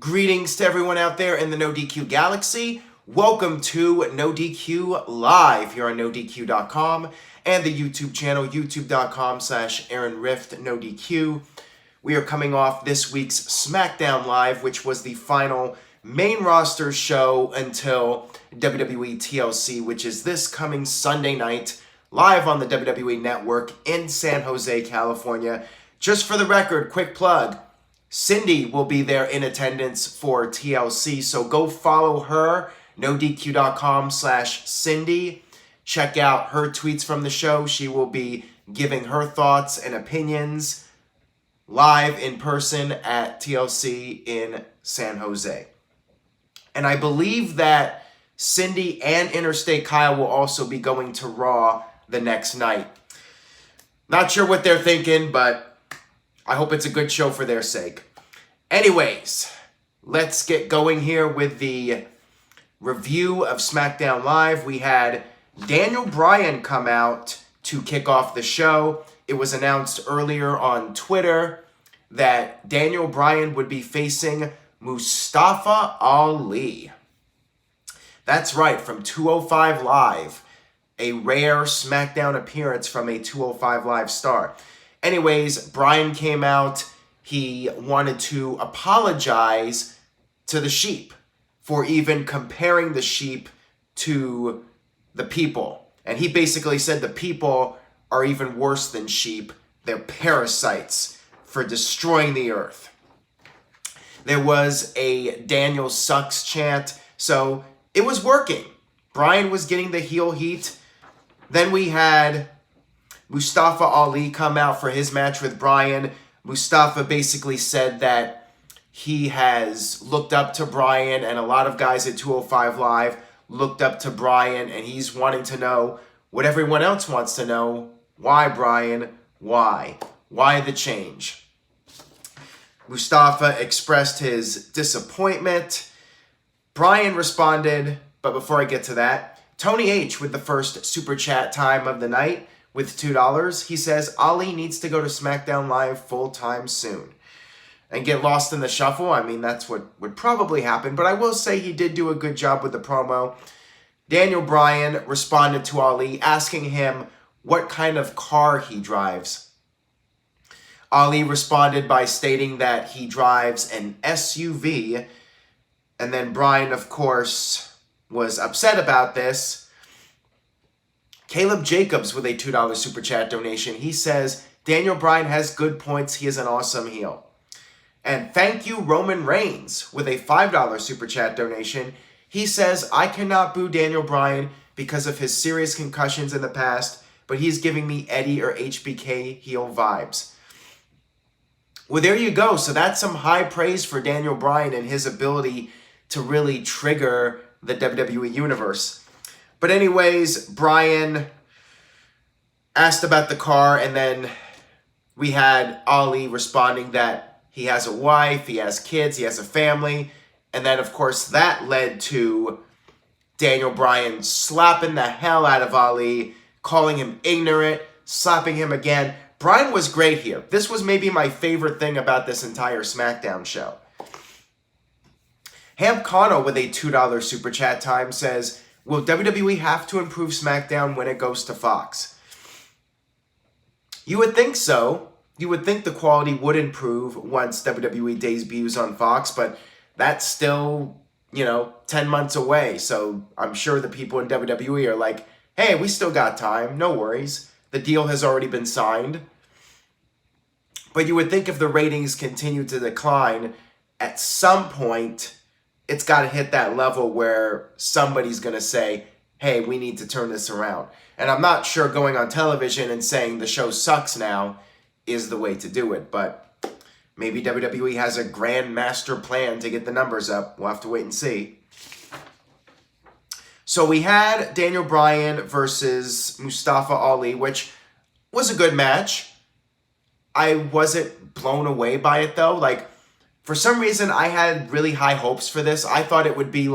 Greetings to everyone out there in the NoDQ galaxy. Welcome to NoDQ Live here on NoDQ.com and the YouTube channel, youtube.com/AaronRift_NoDQ. We are coming off this week's Smackdown Live, which was the final main roster show until WWE TLC, which is this coming Sunday night, live on the WWE Network in San Jose, California. Just for the record, quick plug, Cindy will be there in attendance for TLC, so go follow her, NoDQ.com/Cindy. Check out her tweets from the show. She will be giving her thoughts and opinions live in person at TLC in San Jose. And I believe that Cindy and Interstate Kyle will also be going to Raw the next night. Not sure what they're thinking, but I hope it's a good show for their sake. Anyways, let's get going here with the review of Smackdown Live. We had Daniel Bryan come out to kick off the show. It was announced earlier on Twitter that Daniel Bryan would be facing Mustafa Ali. That's right, from 205 Live. A rare Smackdown appearance from a 205 Live star. Anyways, Bryan came out. He wanted to apologize to the Sheep for even comparing the Sheep to the people. And he basically said the people are even worse than sheep. They're parasites for destroying the earth. There was a Daniel sucks chant, so it was working. Bryan was getting the heel heat. Then we had Mustafa Ali come out for his match with Bryan. Mustafa basically said that he has looked up to Bryan, and a lot of guys at 205 Live looked up to Bryan, and he's wanting to know what everyone else wants to know. Why, Bryan? Why? Why the change? Mustafa expressed his disappointment. Bryan responded, but before I get to that, Tony H with the first super chat time of the night with $2. He says, Ali needs to go to Smackdown Live full-time soon and get lost in the shuffle. I mean, that's what would probably happen, but I will say he did do a good job with the promo. Daniel Bryan responded to Ali, asking him what kind of car he drives. Ali responded by stating that he drives an SUV, and then Bryan, of course, was upset about this. Caleb Jacobs with a $2 super chat donation. He says, Daniel Bryan has good points. He is an awesome heel. And thank you, Roman Reigns, with a $5 super chat donation. He says, I cannot boo Daniel Bryan because of his serious concussions in the past, but he's giving me Eddie or HBK heel vibes. Well, there you go. So that's some high praise for Daniel Bryan and his ability to really trigger the WWE Universe. But anyways, Bryan asked about the car, and then we had Ali responding that he has a wife, he has kids, he has a family. And then, of course, that led to Daniel Bryan slapping the hell out of Ali, calling him ignorant, slapping him again. Bryan was great here. This was maybe my favorite thing about this entire Smackdown show. Hamp Cano with a $2 super chat time says, will WWE have to improve SmackDown when it goes to Fox? You would think so. You would think the quality would improve once WWE debuts on Fox, but that's still, 10 months away. So I'm sure the people in WWE are like, hey, we still got time. No worries. The deal has already been signed. But you would think if the ratings continue to decline, at some point, it's got to hit that level where somebody's going to say, hey, we need to turn this around. And I'm not sure going on television and saying the show sucks now is the way to do it. But maybe WWE has a grand master plan to get the numbers up. We'll have to wait and see. So we had Daniel Bryan versus Mustafa Ali, which was a good match. I wasn't blown away by it, though. For some reason, I had really high hopes for this. I thought it would be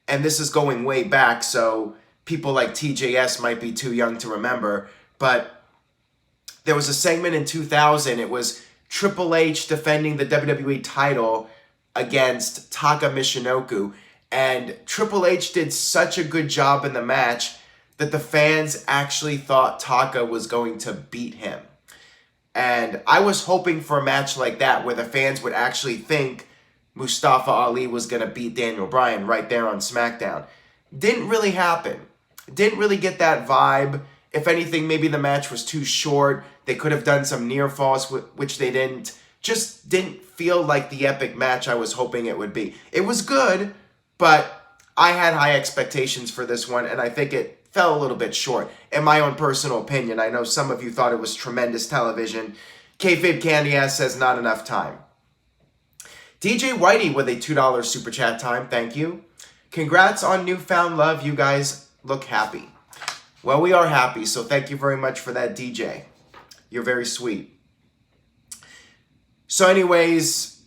and this is going way back, so people like TJS might be too young to remember, but there was a segment in 2000. It was Triple H defending the WWE title against Taka Michinoku. And Triple H did such a good job in the match that the fans actually thought Taka was going to beat him. And I was hoping for a match like that where the fans would actually think Mustafa Ali was going to beat Daniel Bryan right there on Smackdown. Didn't really happen. Didn't really get that vibe. If anything, maybe the match was too short. They could have done some near falls, which they didn't. Just didn't feel like the epic match I was hoping it would be. It was good, but I had high expectations for this one, and I think it fell a little bit short. In my own personal opinion, I know some of you thought it was tremendous television. Kayfabe Candy Ass says not enough time. DJ Whitey with a $2 super chat time. Thank you. Congrats on newfound love. You guys look happy. Well, we are happy, so thank you very much for that, DJ. You're very sweet. So anyways,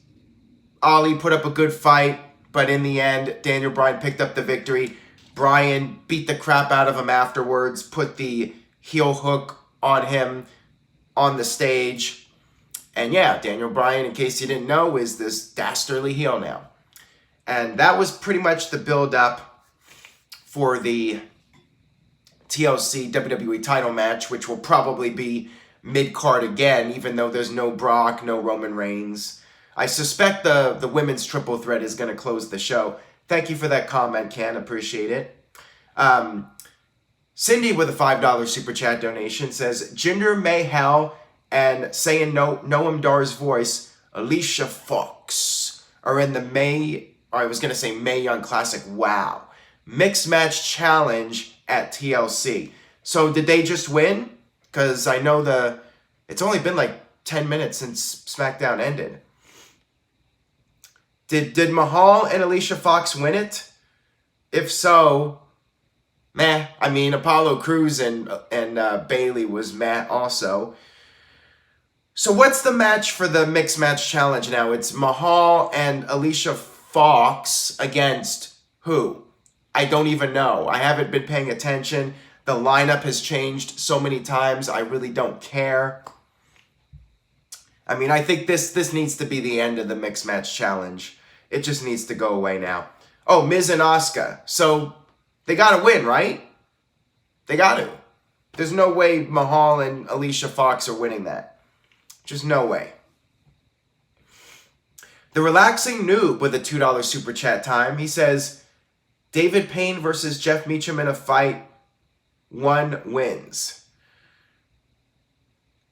Ali put up a good fight, but in the end, Daniel Bryan picked up the victory. Bryan beat the crap out of him afterwards, put the heel hook on him on the stage. And yeah, Daniel Bryan, in case you didn't know, is this dastardly heel now. And that was pretty much the build-up for the TLC WWE title match, which will probably be mid-card again, even though there's no Brock, no Roman Reigns. I suspect the women's triple threat is going to close the show. Thank you for that comment, Ken. Appreciate it. Cindy with a $5 super chat donation says, Jinder Mahal and saying Noam Dar's voice, Alicia Fox, are in the Mae Young Classic. Wow. Mixed match challenge at TLC. So did they just win? Because I know it's only been like 10 minutes since SmackDown ended. Did Mahal and Alicia Fox win it? If so, meh. I mean, Apollo Crews and Bayley was meh also. So what's the match for the mixed match challenge now? It's Mahal and Alicia Fox against who? I don't even know. I haven't been paying attention. The lineup has changed so many times, I really don't care. I mean, I think this needs to be the end of the mixed match challenge. It just needs to go away now. Oh, Miz and Asuka. So they got to win, right? They got to. There's no way Mahal and Alicia Fox are winning that. Just no way. The Relaxing Noob with a $2 super chat time. He says, David Payne versus Jeff Meacham in a fight. 1 wins.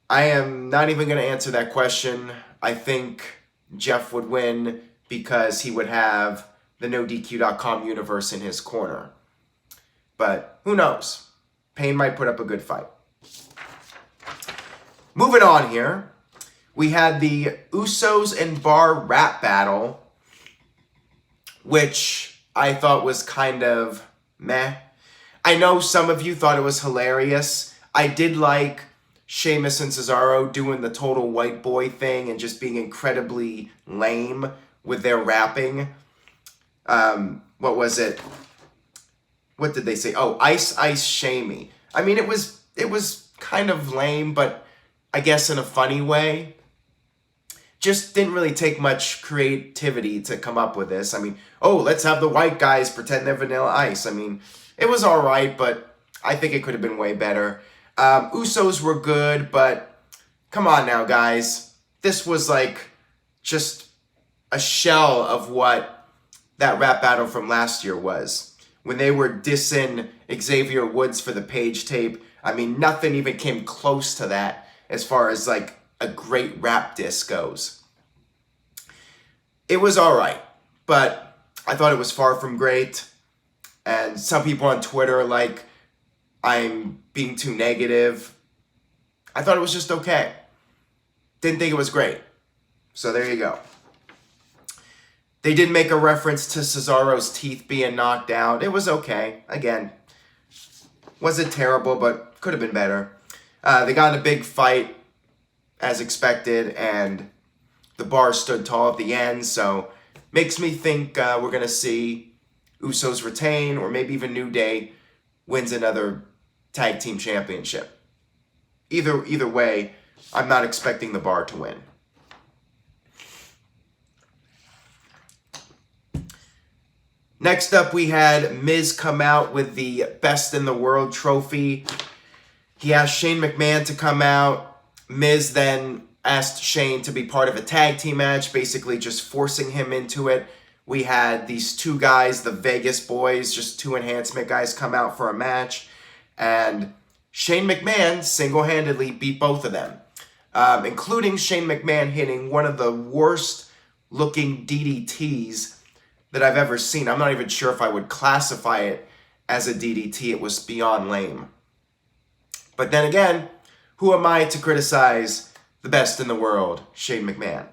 I am not even going to answer that question. I think Jeff would win because he would have the NoDQ.com universe in his corner. But who knows? Payne might put up a good fight. Moving on here. We had the Usos and Bar rap battle, which I thought was kind of meh. I know some of you thought it was hilarious. I did like Sheamus and Cesaro doing the total white boy thing and just being incredibly lame with their rapping. What was it? What did they say? Oh, Ice Ice Shamey. I mean, it was kind of lame, but I guess in a funny way. Just didn't really take much creativity to come up with this. I mean, oh, let's have the white guys pretend they're Vanilla Ice. I mean, it was all right, but I think it could have been way better. Usos were good, but come on now, guys. This was like just a shell of what that rap battle from last year was. When they were dissing Xavier Woods for the Page tape, I mean, nothing even came close to that as far as like a great rap diss goes. It was all right, but I thought it was far from great. And some people on Twitter like I'm being too negative. I thought it was just okay. Didn't think it was great. So there you go. They did make a reference to Cesaro's teeth being knocked out. It was okay. Again, wasn't terrible, but could have been better. They got in a big fight, as expected, and the Bar stood tall at the end, so makes me think we're going to see Usos retain, or maybe even New Day wins another tag team championship. Either way, I'm not expecting the Bar to win. Next up, we had Miz come out with the Best in the World trophy. He asked Shane McMahon to come out. Miz then asked Shane to be part of a tag team match, basically just forcing him into it. We had these two guys, the Vegas boys, just two enhancement guys, come out for a match. And Shane McMahon single-handedly beat both of them, including Shane McMahon hitting one of the worst-looking DDTs that I've ever seen. I'm not even sure if I would classify it as a DDT. It was beyond lame. But then again, who am I to criticize the best in the world, Shane McMahon?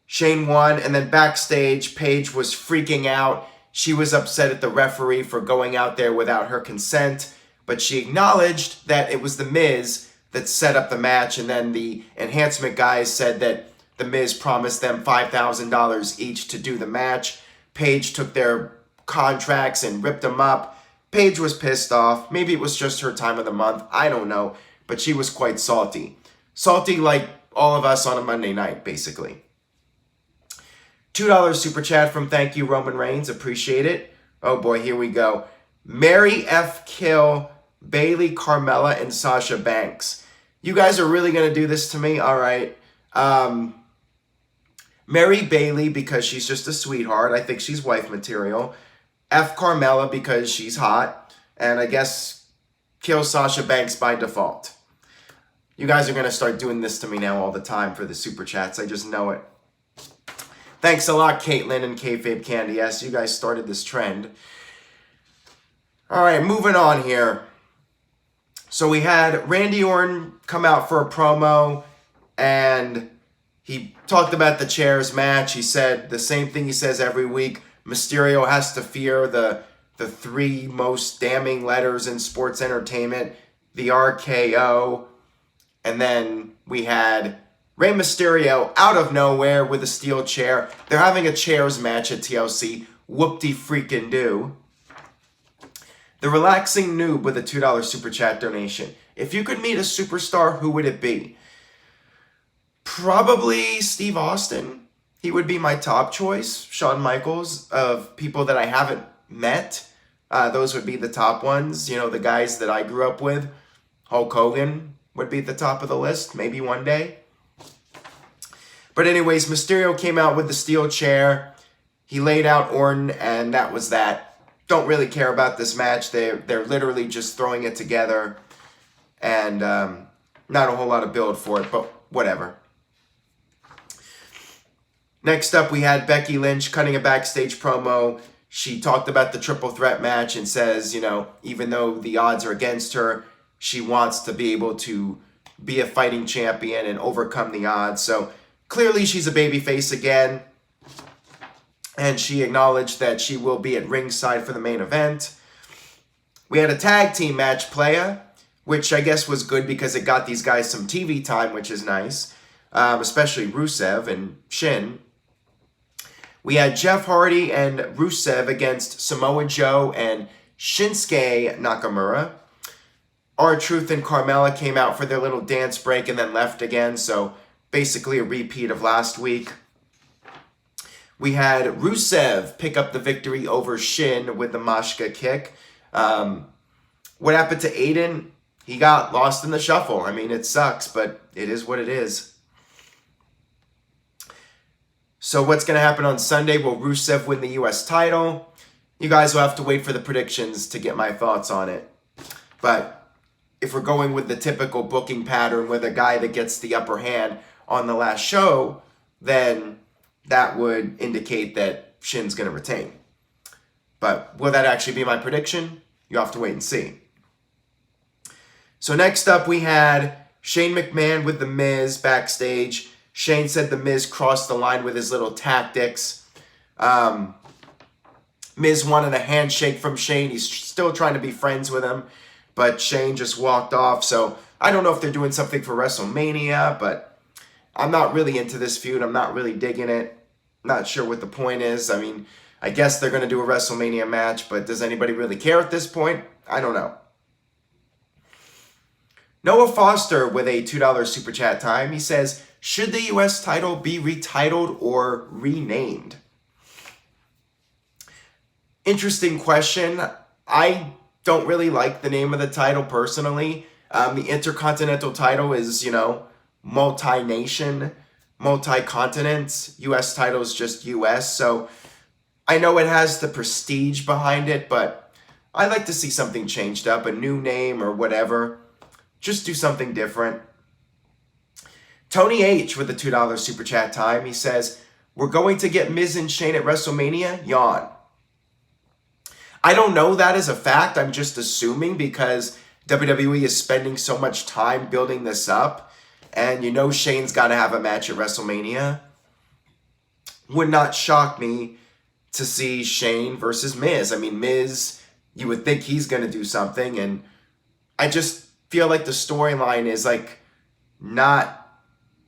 Shane won, and then backstage, Paige was freaking out. She was upset at the referee for going out there without her consent, but she acknowledged that it was The Miz that set up the match, and then the enhancement guys said that The Miz promised them $5,000 each to do the match. Paige took their contracts and ripped them up. Paige was pissed off. Maybe it was just her time of the month. I don't know. But she was quite salty. Salty like all of us on a Monday night, basically. $2 super chat from Thank You Roman Reigns. Appreciate it. Oh boy, here we go. Mary F. Kill, Bayley, Carmella, and Sasha Banks. You guys are really going to do this to me? All right. Mary Bayley because she's just a sweetheart. I think she's wife material. F. Carmella because she's hot. And I guess kill Sasha Banks by default. You guys are going to start doing this to me now all the time for the super chats. I just know it. Thanks a lot, Caitlin and Kayfabe Candy. Yes, you guys started this trend. All right, moving on here. So we had Randy Orton come out for a promo, and he talked about the chairs match. He said the same thing he says every week. Mysterio has to fear the three most damning letters in sports entertainment, the RKO. And then we had Rey Mysterio out of nowhere with a steel chair. They're having a chairs match at TLC. Whoop-de-freaking-do. The Relaxing Noob with a $2 super chat donation. If you could meet a superstar, who would it be? Probably Steve Austin. He would be my top choice. Shawn Michaels, of people that I haven't met. Those would be the top ones. You know, the guys that I grew up with. Hulk Hogan would be at the top of the list. Maybe one day. But anyways, Mysterio came out with the steel chair. He laid out Orton, and that was that. Don't really care about this match. They're literally just throwing it together. And not a whole lot of build for it, but whatever. Next up, we had Becky Lynch cutting a backstage promo. She talked about the triple threat match and says, you know, even though the odds are against her, she wants to be able to be a fighting champion and overcome the odds. So clearly she's a babyface again. And she acknowledged that she will be at ringside for the main event. We had a tag team match, Playa, which I guess was good because it got these guys some TV time, which is nice. Especially Rusev and Shin. We had Jeff Hardy and Rusev against Samoa Joe and Shinsuke Nakamura. R-Truth and Carmella came out for their little dance break and then left again, so basically a repeat of last week. We had Rusev pick up the victory over Shin with the Mashka kick. What happened to Aiden? He got lost in the shuffle. I mean, it sucks, but it is what it is. So what's going to happen on Sunday? Will Rusev win the U.S. title? You guys will have to wait for the predictions to get my thoughts on it. But if we're going with the typical booking pattern with a guy that gets the upper hand on the last show, then that would indicate that Shin's going to retain. But will that actually be my prediction? You have to wait and see. So next up we had Shane McMahon with The Miz backstage. Shane said The Miz crossed the line with his little tactics. Miz wanted a handshake from Shane. He's still trying to be friends with him, but Shane just walked off. So I don't know if they're doing something for WrestleMania, but I'm not really into this feud. I'm not really digging it. Not sure what the point is. I mean, I guess they're going to do a WrestleMania match, but does anybody really care at this point? I don't know. Noah Foster with a $2 super chat time. He says, should the U.S. title be retitled or renamed? Interesting question. I don't really like the name of the title personally. The Intercontinental title is, multi-nation, multi-continent. U.S. title is just U.S. So I know it has the prestige behind it, but I like to see something changed up, a new name or whatever. Just do something different. Tony H with the $2 super chat time. He says, we're going to get Miz and Shane at WrestleMania? Yawn. I don't know that as a fact. I'm just assuming because WWE is spending so much time building this up. And Shane's got to have a match at WrestleMania. Would not shock me to see Shane versus Miz. I mean, Miz, you would think he's going to do something. And I just feel like the storyline is not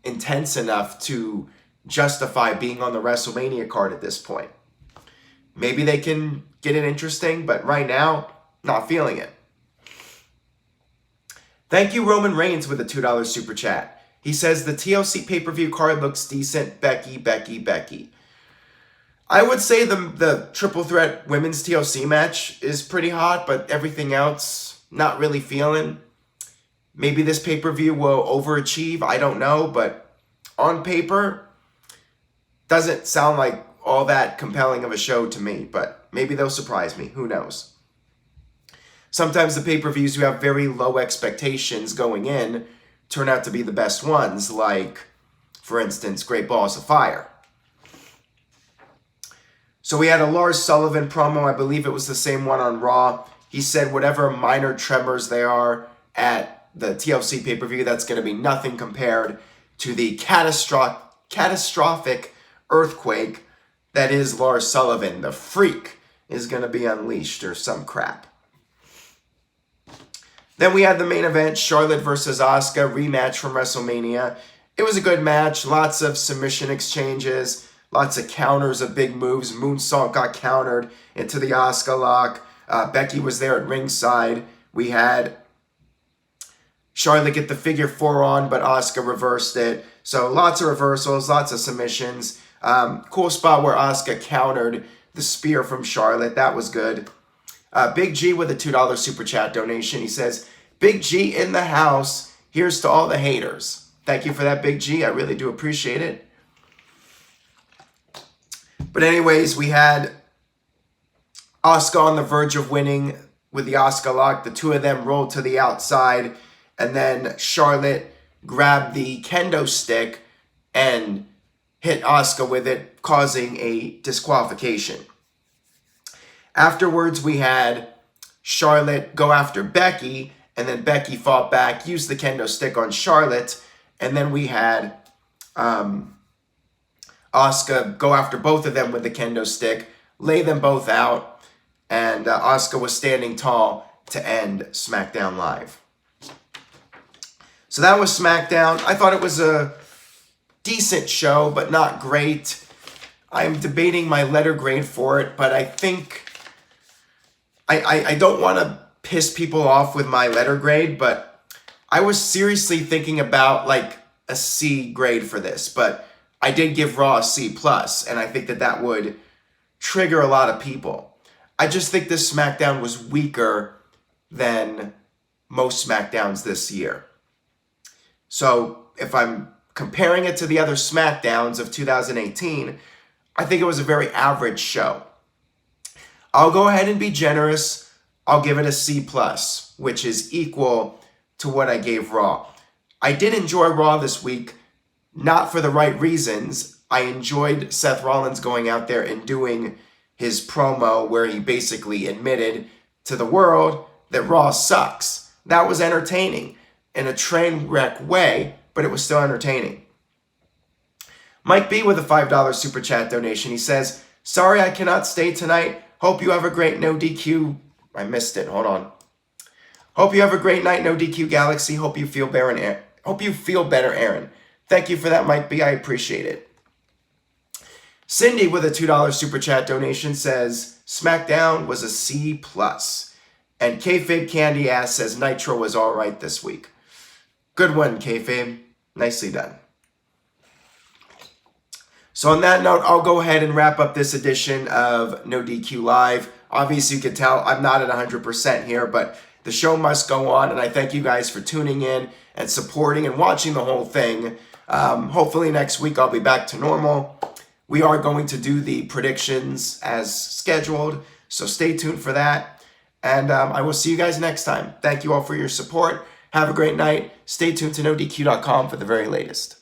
intense enough to justify being on the WrestleMania card at this point. Maybe they can get it interesting, but right now, not feeling it. Thank you, Roman Reigns, with a $2 super chat. He says, the TLC pay-per-view card looks decent. Becky, Becky, Becky. I would say the triple threat women's TLC match is pretty hot, but everything else, not really feeling. Maybe this pay-per-view will overachieve. I don't know, but on paper, doesn't sound like all that compelling of a show to me, but maybe they'll surprise me. Who knows? Sometimes the pay-per-views who have very low expectations going in turn out to be the best ones, like, for instance, Great Balls of Fire. So we had a Lars Sullivan promo. I believe it was the same one on Raw. He said whatever minor tremors they are at the TLC pay-per-view, that's going to be nothing compared to the catastrophic earthquake that is Lars Sullivan. The freak is going to be unleashed or some crap. Then we had the main event, Charlotte versus Asuka, rematch from WrestleMania. It was a good match, lots of submission exchanges, lots of counters of big moves. Moonsault got countered into the Asuka lock. Becky was there at ringside. We had Charlotte get the figure 4 on, but Asuka reversed it. So lots of reversals, lots of submissions. Cool spot where Asuka countered the spear from Charlotte. That was good. Big G with a $2 super chat donation. He says, Big G in the house. Here's to all the haters. Thank you for that, Big G. I really do appreciate it. But anyways, we had Asuka on the verge of winning with the Asuka lock. The two of them rolled to the outside. And then Charlotte grabbed the kendo stick and hit Asuka with it, causing a disqualification. Afterwards, we had Charlotte go after Becky, and then Becky fought back, used the kendo stick on Charlotte, and then we had Asuka go after both of them with the kendo stick, lay them both out, and Asuka was standing tall to end SmackDown Live. So that was SmackDown. I thought it was a decent show, but not great. I'm debating my letter grade for it, but I think I don't want to piss people off with my letter grade, but I was seriously thinking about a C grade for this, but I did give Raw a C+, and I think that would trigger a lot of people. I just think this SmackDown was weaker than most SmackDowns this year. So if I'm comparing it to the other SmackDowns of 2018, I think it was a very average show. I'll go ahead and be generous. I'll give it a C+, which is equal to what I gave Raw. I did enjoy Raw this week, not for the right reasons. I enjoyed Seth Rollins going out there and doing his promo where he basically admitted to the world that Raw sucks. That was entertaining in a train wreck way, but it was still entertaining. Mike B with a $5 super chat donation. He says, sorry I cannot stay tonight. Hope you have a great NoDQ. I missed it. Hold on. Hope you have a great night, NoDQ Galaxy. Hope you feel better, Aaron. Thank you for that, Mike B. I appreciate it. Cindy with a $2 super chat donation says, SmackDown was a C+. And Kayfabe Candy Ass says Nitro was all right this week. Good one, Kayfabe. Nicely done. So on that note, I'll go ahead and wrap up this edition of NoDQ Live. Obviously, you can tell I'm not at 100% here, but the show must go on, and I thank you guys for tuning in and supporting and watching the whole thing. Hopefully next week I'll be back to normal. We are going to do the predictions as scheduled, so stay tuned for that. And I will see you guys next time. Thank you all for your support. Have a great night. Stay tuned to NoDQ.com for the very latest.